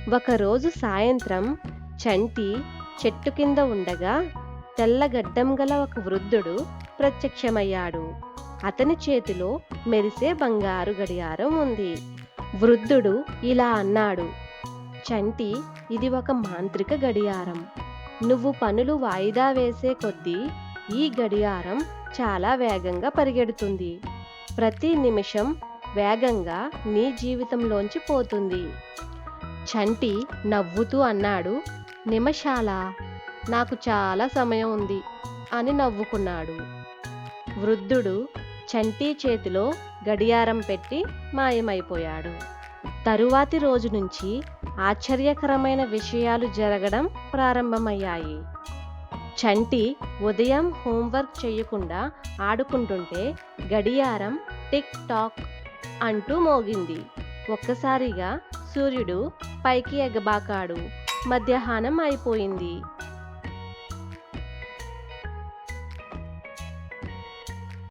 ఒకరోజు సాయంత్రం చంటి చెట్టు కింద ఉండగా తెల్ల గడ్డం గల ఒక వృద్ధుడు ప్రత్యక్షమయ్యాడు. అతని చేతిలో మెరిసే బంగారు గడియారం ఉంది. వృద్ధుడు ఇలా అన్నాడు: చంటి, ఇది ఒక మాంత్రిక గడియారం. నువ్వు పనులు వాయిదా వేసే కొద్దీ ఈ గడియారం చాలా వేగంగా పరిగెడుతుంది. ప్రతి నిమిషం వేగంగా నీ జీవితంలోంచి పోతుంది. చంటి నవ్వుతూ అన్నాడు: నిమిషాలా? నాకు చాలా సమయం ఉంది అని నవ్వుకున్నాడు. వృద్ధుడు చంటి చేతిలో గడియారం పెట్టి మాయమైపోయాడు. తరువాతి రోజు నుంచి ఆశ్చర్యకరమైన విషయాలు జరగడం ప్రారంభమయ్యాయి. చంటి ఉదయం హోంవర్క్ చేయకుండా ఆడుకుంటుంటే గడియారం టిక్ టాక్ అంటూ మోగింది. ఒక్కసారిగా సూర్యుడు పైకి ఎగబాకాడు. మధ్యాహ్నం అయిపోయింది.